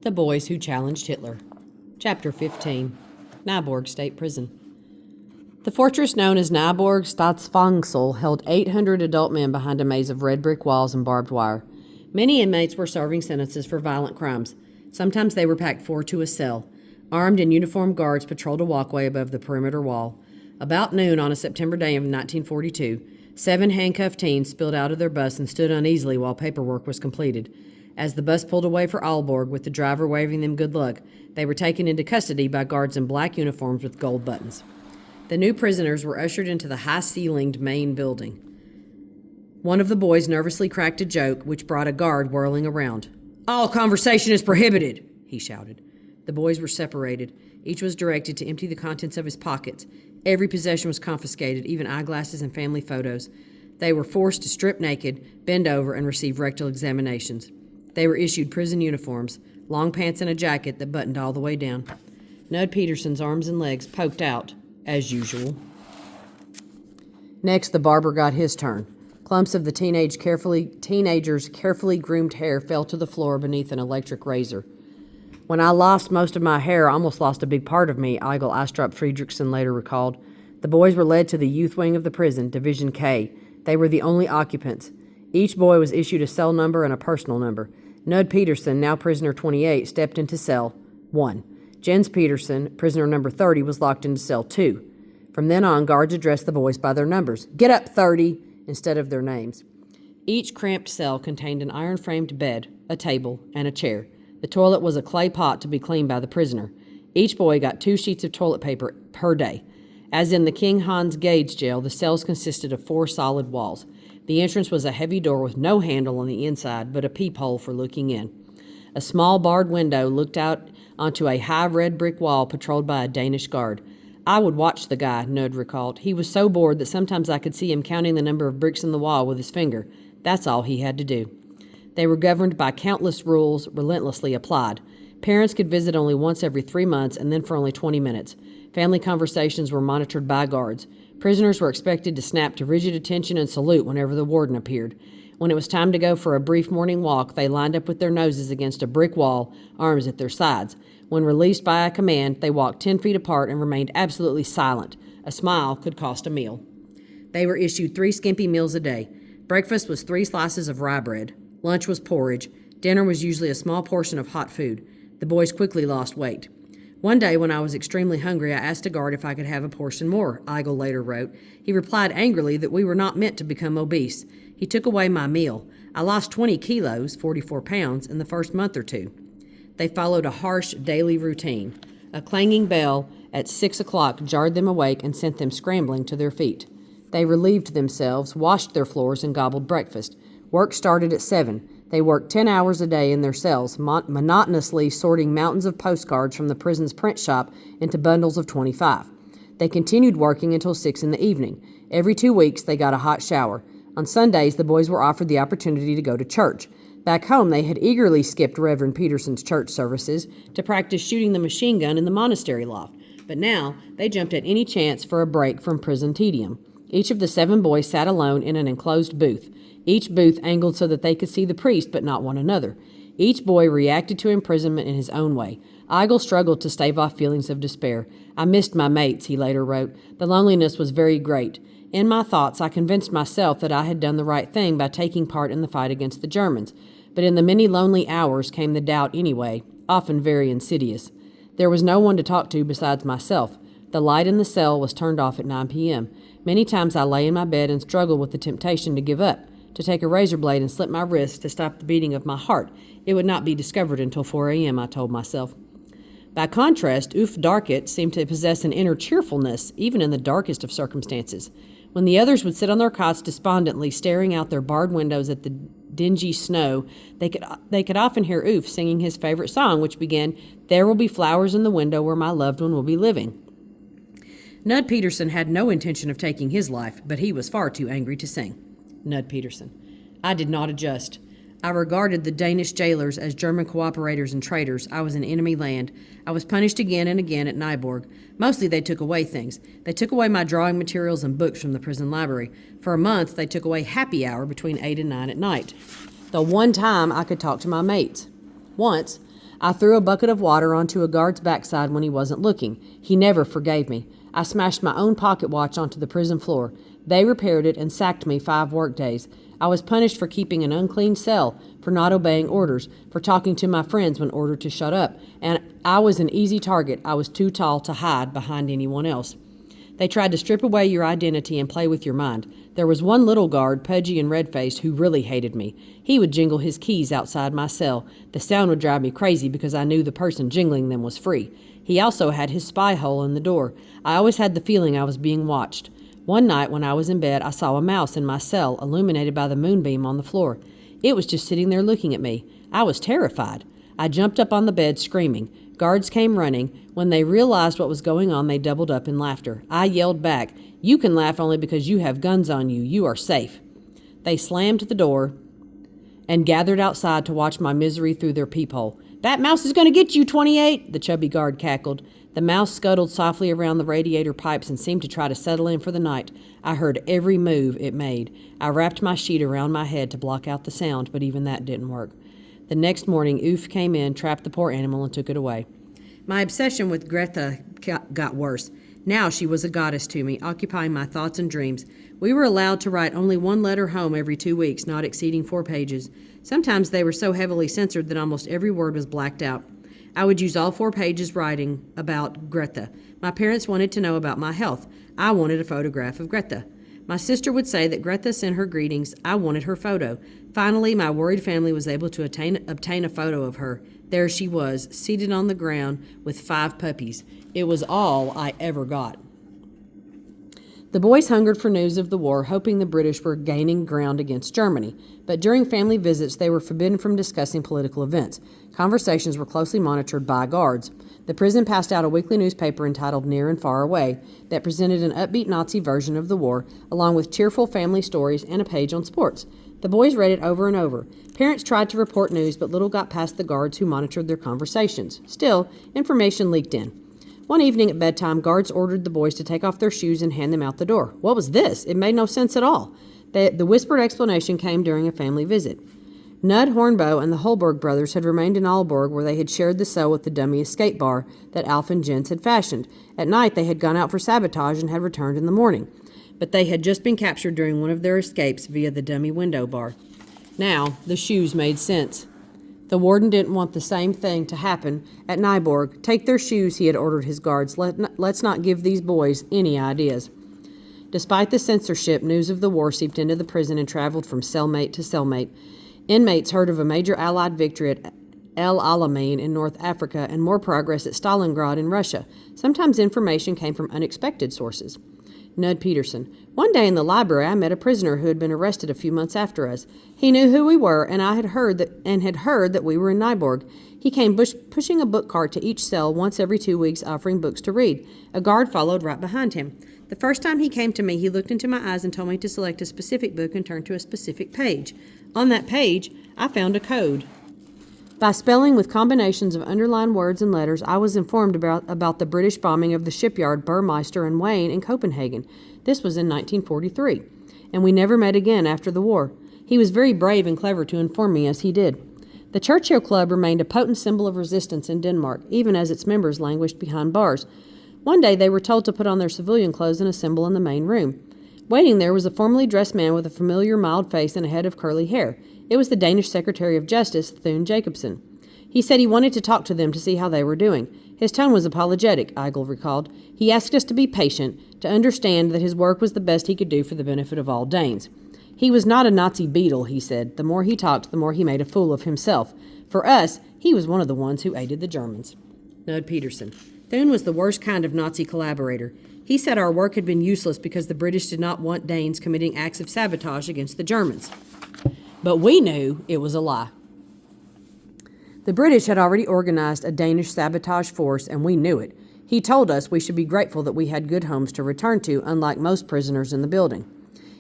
The Boys Who Challenged Hitler. Chapter 15. Nyborg State Prison. The fortress known as Nyborg Staatsfängsel held 800 adult men behind a maze of red brick walls and barbed wire. Many inmates were serving sentences for violent crimes. Sometimes they were packed four to a cell. Armed and uniformed guards patrolled a walkway above the perimeter wall. About noon on a September day of 1942, 7 handcuffed teens spilled out of their bus and stood uneasily while paperwork was completed. As the bus pulled away for Aalborg with the driver waving them good luck, they were taken into custody by guards in black uniforms with gold buttons. The new prisoners were ushered into the high-ceilinged main building. One of the boys nervously cracked a joke, which brought a guard whirling around. "All conversation is prohibited," he shouted. The boys were separated. Each was directed to empty the contents of his pockets. Every possession was confiscated, even eyeglasses and family photos. They were forced to strip naked, bend over, and receive rectal examinations. They were issued prison uniforms, long pants and a jacket that buttoned all the way down. Nud Peterson's arms and legs poked out, as usual. Next, the barber got his turn. Clumps of the teenagers' carefully groomed hair fell to the floor beneath an electric razor. "When I lost most of my hair, I almost lost a big part of me," Eigil Astrup Friedrichsen later recalled. The boys were led to the youth wing of the prison, Division K. They were the only occupants. Each boy was issued a cell number and a personal number. Nud Peterson, now prisoner 28, stepped into cell 1. Jens Peterson, prisoner number 30, was locked into cell 2. From then on, guards addressed the boys by their numbers. "Get up, 30," instead of their names. Each cramped cell contained an iron-framed bed, a table, and a chair. The toilet was a clay pot to be cleaned by the prisoner. Each boy got 2 sheets of toilet paper per day. As in the King Hans Gage jail, the cells consisted of 4 solid walls. The entrance was a heavy door with no handle on the inside, but a peephole for looking in. A small barred window looked out onto a high red brick wall patrolled by a Danish guard. "I would watch the guy," Nud recalled. "He was so bored that sometimes I could see him counting the number of bricks in the wall with his finger. That's all he had to do." They were governed by countless rules, relentlessly applied. Parents could visit only once every 3 months and then for only 20 minutes. Family conversations were monitored by guards. Prisoners were expected to snap to rigid attention and salute whenever the warden appeared. When it was time to go for a brief morning walk, they lined up with their noses against a brick wall, arms at their sides. When released by a command, they walked 10 feet apart and remained absolutely silent. A smile could cost a meal. They were issued 3 skimpy meals a day. Breakfast was 3 slices of rye bread. Lunch was porridge. Dinner was usually a small portion of hot food. The boys quickly lost weight. "One day when I was extremely hungry, I asked a guard if I could have a portion more," Eigil later wrote. "He replied angrily that we were not meant to become obese. He took away my meal. I lost 20 kilos, 44 pounds, in the first month or 2. They followed a harsh daily routine. A clanging bell at 6 o'clock jarred them awake and sent them scrambling to their feet. They relieved themselves, washed their floors, and gobbled breakfast. Work started at 7. They worked 10 hours a day in their cells, monotonously sorting mountains of postcards from the prison's print shop into bundles of 25. They continued working until 6 in the evening. Every 2 weeks, they got a hot shower. On Sundays, the boys were offered the opportunity to go to church. Back home, they had eagerly skipped Reverend Peterson's church services to practice shooting the machine gun in the monastery loft. But now, they jumped at any chance for a break from prison tedium. Each of the 7 boys sat alone in an enclosed booth. Each booth angled so that they could see the priest but not one another. Each boy reacted to imprisonment in his own way. Eigil struggled to stave off feelings of despair. "I missed my mates," he later wrote. "The loneliness was very great. In my thoughts, I convinced myself that I had done the right thing by taking part in the fight against the Germans. But in the many lonely hours came the doubt anyway, often very insidious. There was no one to talk to besides myself. The light in the cell was turned off at 9 p.m. Many times I lay in my bed and struggled with the temptation to give up, to take a razor blade and slit my wrist to stop the beating of my heart. It would not be discovered until 4 a.m., I told myself." By contrast, Ulf Darkett seemed to possess an inner cheerfulness, even in the darkest of circumstances. When the others would sit on their cots despondently, staring out their barred windows at the dingy snow, they could often hear Ulf singing his favorite song, which began, "There will be flowers in the window where my loved one will be living." Nud Peterson had no intention of taking his life, but he was far too angry to sing. Nud Peterson. "I did not adjust. I regarded the Danish jailers as German cooperators and traitors. I was in enemy land. I was punished again and again at Nyborg. Mostly they took away things. They took away my drawing materials and books from the prison library. For a month, they took away happy hour between 8 and 9 at night. The one time I could talk to my mates. Once, I threw a bucket of water onto a guard's backside when he wasn't looking. He never forgave me. I smashed my own pocket watch onto the prison floor. They repaired it and sacked me 5 work days. I was punished for keeping an unclean cell, for not obeying orders, for talking to my friends when ordered to shut up, and I was an easy target. I was too tall to hide behind anyone else. They tried to strip away your identity and play with your mind. There was one little guard, pudgy and red-faced, who really hated me. He would jingle his keys outside my cell. The sound would drive me crazy because I knew the person jingling them was free. He also had his spy hole in the door. I always had the feeling I was being watched. One night when I was in bed, I saw a mouse in my cell, illuminated by the moonbeam on the floor. It was just sitting there looking at me. I was terrified. I jumped up on the bed, screaming. Guards came running. When they realized what was going on, they doubled up in laughter. I yelled back, "You can laugh only because you have guns on you. You are safe." They slammed the door and gathered outside to watch my misery through their peephole. "That mouse is going to get you, 28," the chubby guard cackled. The mouse scuttled softly around the radiator pipes and seemed to try to settle in for the night. I heard every move it made. I wrapped my sheet around my head to block out the sound, but even that didn't work. The next morning, Oof came in, trapped the poor animal, and took it away. My obsession with Greta got worse. Now she was a goddess to me, occupying my thoughts and dreams. We were allowed to write only 1 letter home every 2 weeks, not exceeding 4 pages. Sometimes they were so heavily censored that almost every word was blacked out. I would use all 4 pages writing about Greta. My parents wanted to know about my health. I wanted a photograph of Greta. My sister would say that Greta sent her greetings. I wanted her photo. Finally, my worried family was able to obtain a photo of her. There she was, seated on the ground with 5 puppies. It was all I ever got. The boys hungered for news of the war, hoping the British were gaining ground against Germany. But during family visits, they were forbidden from discussing political events. Conversations were closely monitored by guards. The prison passed out a weekly newspaper entitled Near and Far Away that presented an upbeat Nazi version of the war, along with cheerful family stories and a page on sports. The boys read it over and over. Parents tried to report news, but little got past the guards who monitored their conversations. Still, information leaked in. One evening at bedtime, guards ordered the boys to take off their shoes and hand them out the door. What was this? It made no sense at all. The whispered explanation came during a family visit. Nud Hornbow and the Holberg brothers had remained in Aalborg, where they had shared the cell with the dummy escape bar that Alf and Jens had fashioned. At night, they had gone out for sabotage and had returned in the morning. But they had just been captured during one of their escapes via the dummy window bar. Now, the shoes made sense. The warden didn't want the same thing to happen at Nyborg. Take their shoes, he had ordered his guards. Let's not give these boys any ideas. Despite the censorship, news of the war seeped into the prison and traveled from cellmate to cellmate. Inmates heard of a major Allied victory at El Alamein in North Africa and more progress at Stalingrad in Russia. Sometimes information came from unexpected sources. Nud Peterson. One day in the library, I met a prisoner who had been arrested a few months after us. He knew who we were, and I had heard that we were in Nyborg. He came pushing a book cart to each cell once every 2 weeks, offering books to read. A guard followed right behind him. The first time he came to me, he looked into my eyes and told me to select a specific book and turn to a specific page. On that page, I found a code. By spelling with combinations of underlined words and letters, I was informed about the British bombing of the shipyard Burmeister and Wayne in Copenhagen. This was in 1943, and we never met again after the war. He was very brave and clever to inform me as he did. The Churchill Club remained a potent symbol of resistance in Denmark, even as its members languished behind bars. One day they were told to put on their civilian clothes and assemble in the main room. Waiting there was a formally dressed man with a familiar mild face and a head of curly hair. It was the Danish Secretary of Justice, Thune Jacobsen. He said he wanted to talk to them to see how they were doing. His tone was apologetic, Eigel recalled. He asked us to be patient, to understand that his work was the best he could do for the benefit of all Danes. He was not a Nazi beetle, he said. The more he talked, the more he made a fool of himself. For us, he was one of the ones who aided the Germans. Nud Peterson. Thune was the worst kind of Nazi collaborator. He said our work had been useless because the British did not want Danes committing acts of sabotage against the Germans. But we knew it was a lie. The British had already organized a Danish sabotage force, and we knew it. He told us we should be grateful that we had good homes to return to, unlike most prisoners in the building.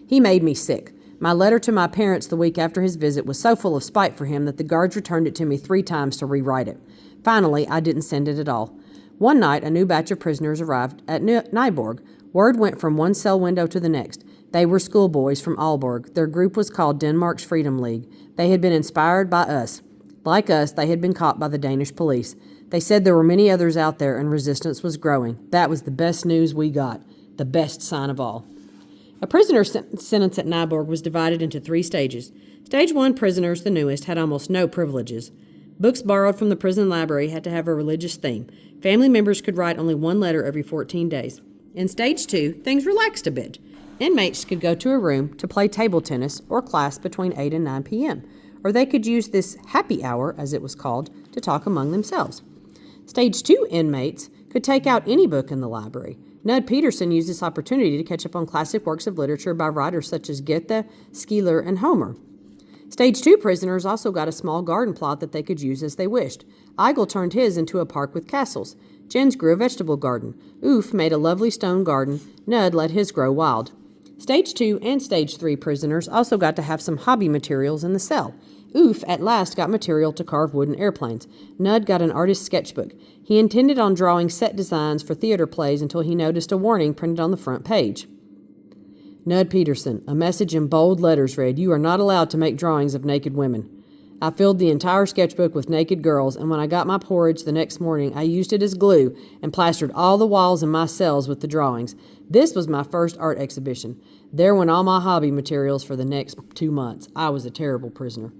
He made me sick. My letter to my parents the week after his visit was so full of spite for him that the guards returned it to me 3 times to rewrite it. Finally, I didn't send it at all. One night, a new batch of prisoners arrived at Nyborg. Word went from one cell window to the next. They were schoolboys from Aalborg. Their group was called Denmark's Freedom League. They had been inspired by us. Like us, they had been caught by the Danish police. They said there were many others out there and resistance was growing. That was the best news we got, the best sign of all. A prisoner sentence at Nyborg was divided into 3 stages. Stage 1 prisoners, the newest, had almost no privileges. Books borrowed from the prison library had to have a religious theme. Family members could write only 1 letter every 14 days. In Stage 2, things relaxed a bit. Inmates could go to a room to play table tennis or class between 8 and 9 p.m., or they could use this happy hour, as it was called, to talk among themselves. Stage 2 inmates could take out any book in the library. Nud Peterson used this opportunity to catch up on classic works of literature by writers such as Goethe, Schiller, and Homer. Stage 2 prisoners also got a small garden plot that they could use as they wished. Eigel turned his into a park with castles. Jens grew a vegetable garden. Oof made a lovely stone garden. Nud let his grow wild. Stage 2 and Stage 3 prisoners also got to have some hobby materials in the cell. Oof at last got material to carve wooden airplanes. Nud got an artist's sketchbook. He intended on drawing set designs for theater plays until he noticed a warning printed on the front page. Nud Peterson, a message in bold letters read, "You are not allowed to make drawings of naked women." I filled the entire sketchbook with naked girls, and when I got my porridge the next morning, I used it as glue and plastered all the walls in my cells with the drawings. This was my first art exhibition. There went all my hobby materials for the next 2 months. I was a terrible prisoner.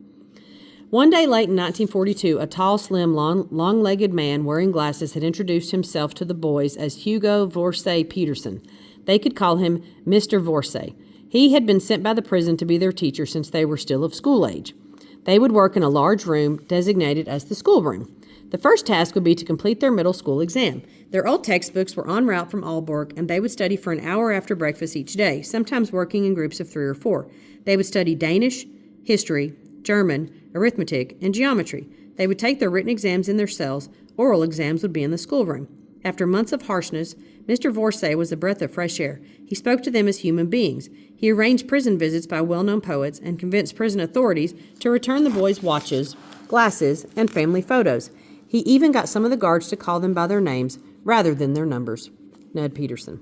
One day late in 1942, a tall, slim, long-legged man wearing glasses had introduced himself to the boys as Hugo Vorsey Peterson. They could call him Mr. Vorsey. He had been sent by the prison to be their teacher since they were still of school age. They would work in a large room designated as the schoolroom. The first task would be to complete their middle school exam. Their old textbooks were en route from Aalborg, and they would study for an hour after breakfast each day, sometimes working in groups of 3 or 4. They would study Danish, history, German, arithmetic, and geometry. They would take their written exams in their cells. Oral exams would be in the schoolroom. After months of harshness, Mr. Vorsey was a breath of fresh air. He spoke to them as human beings. He arranged prison visits by well-known poets and convinced prison authorities to return the boys' watches, glasses, and family photos. He even got some of the guards to call them by their names rather than their numbers. Nud Peterson.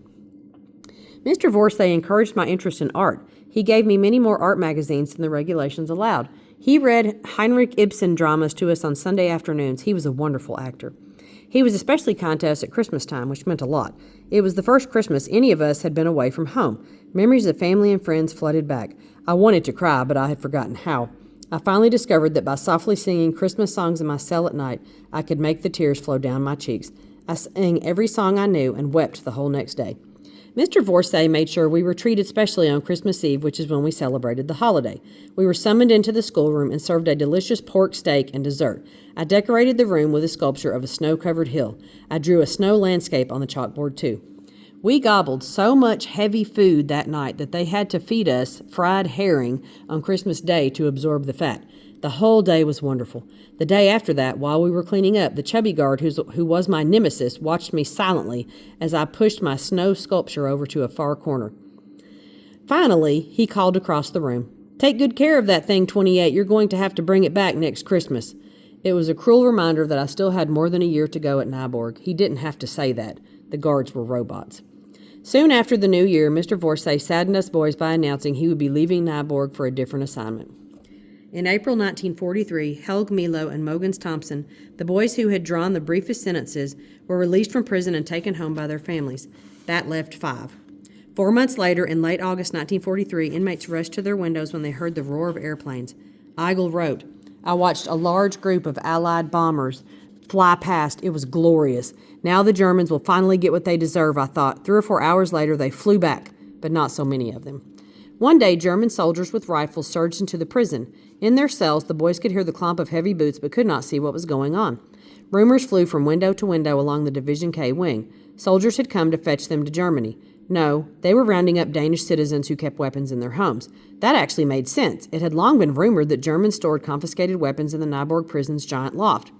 Mr. Vorsey encouraged my interest in art. He gave me many more art magazines than the regulations allowed. He read Heinrich Ibsen dramas to us on Sunday afternoons. He was a wonderful actor. He was especially kind to us at Christmas time, which meant a lot. It was the first Christmas any of us had been away from home. Memories of family and friends flooded back. I wanted to cry, but I had forgotten how. I finally discovered that by softly singing Christmas songs in my cell at night, I could make the tears flow down my cheeks. I sang every song I knew and wept the whole next day. Mr. Vorsey made sure we were treated specially on Christmas Eve, which is when we celebrated the holiday. We were summoned into the schoolroom and served a delicious pork steak and dessert. I decorated the room with a sculpture of a snow-covered hill. I drew a snow landscape on the chalkboard, too. We gobbled so much heavy food that night that they had to feed us fried herring on Christmas Day to absorb the fat. The whole day was wonderful. The day after that, while we were cleaning up, the chubby guard, who was my nemesis, watched me silently as I pushed my snow sculpture over to a far corner. Finally, he called across the room, "Take good care of that thing, 28. You're going to have to bring it back next Christmas." It was a cruel reminder that I still had more than a year to go at Nyborg. He didn't have to say that. The guards were robots. Soon after the new year, Mr. Vorsey saddened us boys by announcing he would be leaving Nyborg for a different assignment. In April 1943, Helg Milo and Mogens Thompson, the boys who had drawn the briefest sentences, were released from prison and taken home by their families. That left 5. 4 months later, in late August 1943, inmates rushed to their windows when they heard the roar of airplanes. Eigel wrote, "I watched a large group of Allied bombers fly past. It was glorious. Now the Germans will finally get what they deserve, I thought. 3 or 4 hours later, they flew back, but not so many of them." One day, German soldiers with rifles surged into the prison. In their cells, the boys could hear the clomp of heavy boots but could not see what was going on. Rumors flew from window to window along the Division K wing. Soldiers had come to fetch them to Germany. No, they were rounding up Danish citizens who kept weapons in their homes. That actually made sense. It had long been rumored that Germans stored confiscated weapons in the Nyborg prison's giant loft.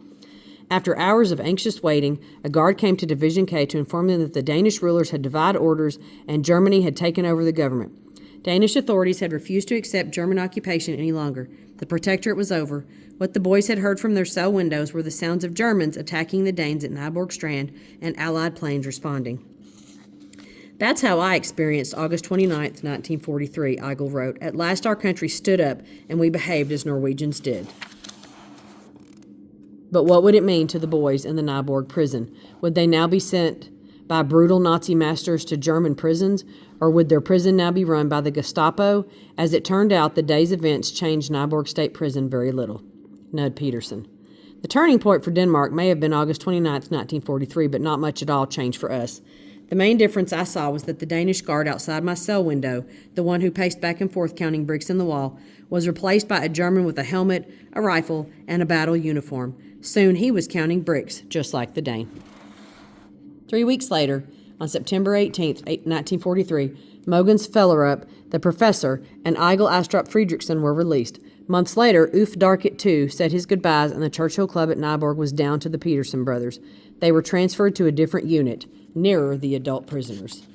After hours of anxious waiting, a guard came to Division K to inform them that the Danish rulers had defied orders and Germany had taken over the government. Danish authorities had refused to accept German occupation any longer. The protectorate was over. What the boys had heard from their cell windows were the sounds of Germans attacking the Danes at Nyborg Strand and Allied planes responding. "That's how I experienced August 29th, 1943, Eigel wrote. "At last our country stood up, and we behaved as Norwegians did." But what would it mean to the boys in the Nyborg prison? Would they now be sent by brutal Nazi masters to German prisons, or would their prison now be run by the Gestapo? As it turned out, the day's events changed Nyborg State Prison very little. Nud Peterson. The turning point for Denmark may have been August 29, 1943, but not much at all changed for us. The main difference I saw was that the Danish guard outside my cell window, the one who paced back and forth counting bricks in the wall, was replaced by a German with a helmet, a rifle, and a battle uniform. Soon he was counting bricks, just like the Dane. 3 weeks later, on September 18, 1943, Mogens Fellerup, the professor, and Egil Astrup Friedrichsen were released. Months later, Ulf Darkett, too, said his goodbyes, and the Churchill Club at Nyborg was down to the Peterson brothers. They were transferred to a different unit, nearer the adult prisoners.